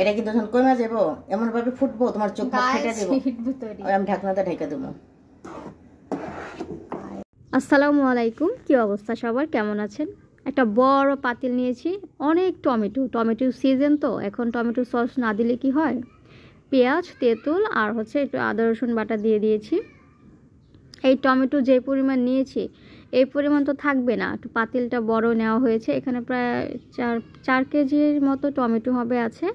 এটা কিন্তু যখন কমে যাবো এমন ভাবে ফুটবো তোমার চোখ ফেটে দেবো। আমি ঢাকনাটা ঢেকে দেবো। আসসালামু আলাইকুম, কি অবস্থা সবার, কেমন আছেন? একটা বড় পাতিল নিয়েছি, অনেক টমেটো সিজন, তো এখন টমেটো সস না দিলে কি হয়, পেঁয়াজ, তেঁতুল আর একটু আদা রসুন বাটা দিয়ে দিয়েছি। এই টমেটো যে পরিমাণ নিয়েছি এই পরিমাণ তো থাকবে না, একটু পাতিলটা বড় নেওয়া হয়েছে। এখানে প্রায় 4 কেজির মতো টমেটো হবে আছে।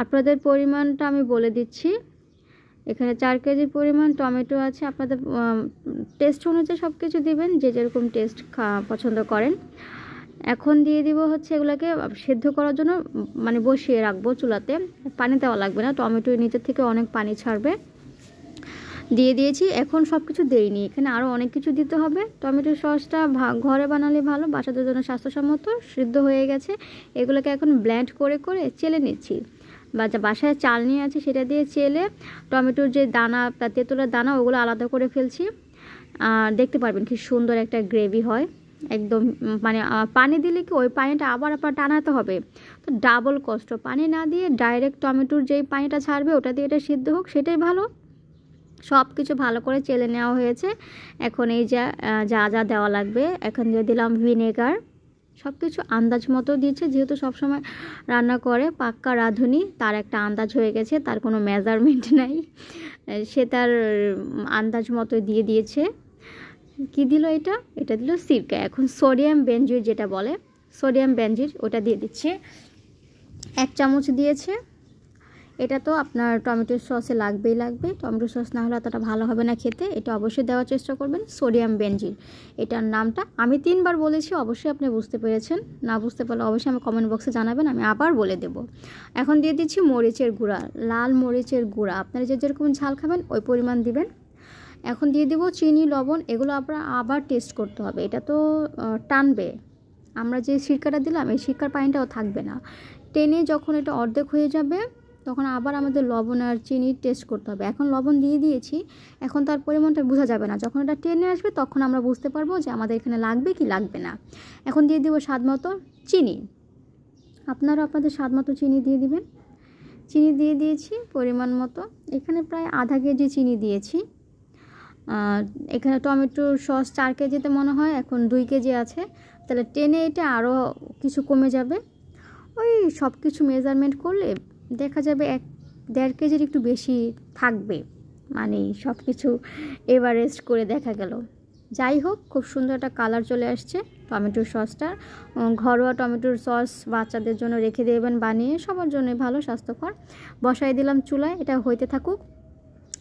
আপনাদের পরিমাণটা আমি বলে দিচ্ছি। এখানে 4 কেজির পরিমাণ টমেটো আছে। আপনাদের টেস্ট অনুযায়ী সব কিছু দেবেন, যে যেরকম টেস্ট পছন্দ করেন। এখন দিয়ে দিব এগুলোকে সেদ্ধ করার জন্য মানে বসিয়ে রাখবো চুলাতে। পানি দেওয়া লাগবে না, টমেটোর নিচের থেকে অনেক পানি ছাড়বে। দিয়ে দিয়েছি। এখন সব কিছু দেইনি, এখানে আরও অনেক কিছু দিতে হবে। টমেটো সসটা ঘরে বানালে ভালো, বাচ্চাদের জন্য স্বাস্থ্যসম্মত। সিদ্ধ হয়ে গেছে, এগুলোকে এখন ব্লেন্ড করে করে চেলে নিচ্ছি। বাসায় চাল নিয়ে আছে, সেটা দিয়ে চেলে টমেটোর যে দানা, তেঁতুলের দানা, ওগুলো আলাদা করে ফেলছি। আর দেখতে পারবেন কি সুন্দর একটা গ্রেভি হয় একদম। মানে পানি দিলে কি ওই পানিটা আবার টানাতে হবে, তো ডাবল কষ্ট। পানি না দিয়ে ডাইরেক্ট টমেটোর যেই পানিটা ছাড়বে ওটা দিয়ে এটা সিদ্ধ হোক, সেটাই ভালো। সব কিছু ভালো করে চেলে নেওয়া হয়েছে। এখন এই যা যা দেওয়া লাগবে, এখন দিয়ে দিলাম ভিনেগার। সব কিছু আন্দাজ মতো দিয়েছে, যেহেতু সবসময় রান্না করে পাক্কা রাঁধুনি, তার একটা আন্দাজ হয়ে গেছে, তার কোনো মেজারমেন্ট নাই, সে তার আন্দাজ মতো দিয়ে দিয়েছে। কি দিল এটা দিল সিরকা। এখন সোডিয়াম বেনজির যেটা বলে, সোডিয়াম বেনজির ওটা দিয়ে দিচ্ছে। 1 চামচ দিয়েছে। এটা তো আপনার টমেটো সসে লাগবে। টমেটো সস না হলে অতটা ভালো হবে না খেতে, এটা অবশ্যই দেওয়ার চেষ্টা করবেন। সোডিয়াম বেনজিন এটার নামটা আমি 3 বার বলেছি, অবশ্যই আপনি বুঝতে পেরেছেন। না বুঝতে পারলে অবশ্যই আমি কমেন্ট বক্সে জানাবেন, আমি আবার বলে দেব। এখন দিয়ে দিচ্ছি মরিচের গুঁড়া, লাল মরিচের গুঁড়া। আপনারা যেরকম ঝাল খাবেন ওই পরিমাণ দিবেন। এখন দিয়ে দেবো চিনি, লবণ। এগুলো আপনারা আবার টেস্ট করতে হবে, এটা তো টানবে। আমরা যে সিরকাটা দিলাম এই সিরকার পানিটাও থাকবে না, টেনে যখন এটা অর্ধেক হয়ে যাবে তখন আবার আমাদের লবণ আর চিনি টেস্ট করতে হবে। এখন লবণ দিয়ে দিয়েছি, এখন তার পরিমাণটা বোঝা যাবে না, যখন এটা টেনে আসবে তখন আমরা বুঝতে পারবো যে আমাদের এখানে লাগবে কি লাগবে না। এখন দিয়ে দেবো স্বাদ মতো চিনি। আপনারা আপনাদের স্বাদ মতো চিনি দিয়ে দিবেন। চিনি দিয়ে দিয়েছি পরিমাণ মতো, এখানে প্রায় আধা কেজি চিনি দিয়েছি। এখানে টমেটোর সস 4 কেজিতে মনে হয় এখন 2 কেজি আছে, তাহলে টেনে এটা আরও কিছু কমে যাবে। ওই সব কিছু মেজারমেন্ট করলে দেখা যাবে 1-1.5 কেজির একটু বেশি থাকবে, মানে সব কিছু এভারেস্ট করে দেখা গেল। যাই হোক, খুব সুন্দর একটা কালার চলে আসছে টমেটোর সসটার। ঘরোয়া টমেটোর সস বাচ্চাদের জন্য রেখে দেবেন বানিয়ে, সবার জন্যই ভালো, স্বাস্থ্যকর। বসাই দিলাম চুলায়, এটা হইতে থাকুক।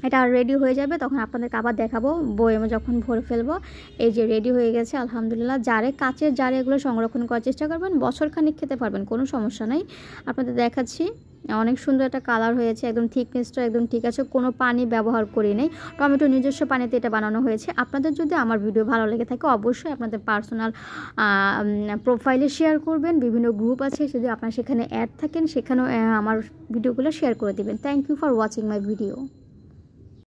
এটা রেডি হয়ে যাবে, তখন আপনাদেরকে আবার দেখাবো বয়মে যখন ভরে ফেলবো। এই যে রেডি হয়ে গেছে আলহামদুলিল্লাহ। জারে, কাচের জারে এগুলো সংরক্ষণ করার চেষ্টা করবেন, বছরখানিক খেতে পারবেন, কোনো সমস্যা নাই। আপনাদের দেখাচ্ছি, অনেক সুন্দর একটা কালার হয়েছে, একদম থিকনেসটা একদম ঠিক আছে, কোনো পানি ব্যবহার করি নেই। টমেটো নিজস্ব পানিতে এটা বানানো হয়েছে। আপনাদের যদি আমার ভিডিও ভালো লেগে থাকে অবশ্যই আপনাদের পার্সোনাল প্রোফাইলে শেয়ার করবেন। বিভিন্ন গ্রুপ আছে, যদি আপনারা সেখানে অ্যাড থাকেন সেখানেও আমার ভিডিওগুলো শেয়ার করে দেবেন। Thank you for watching my video.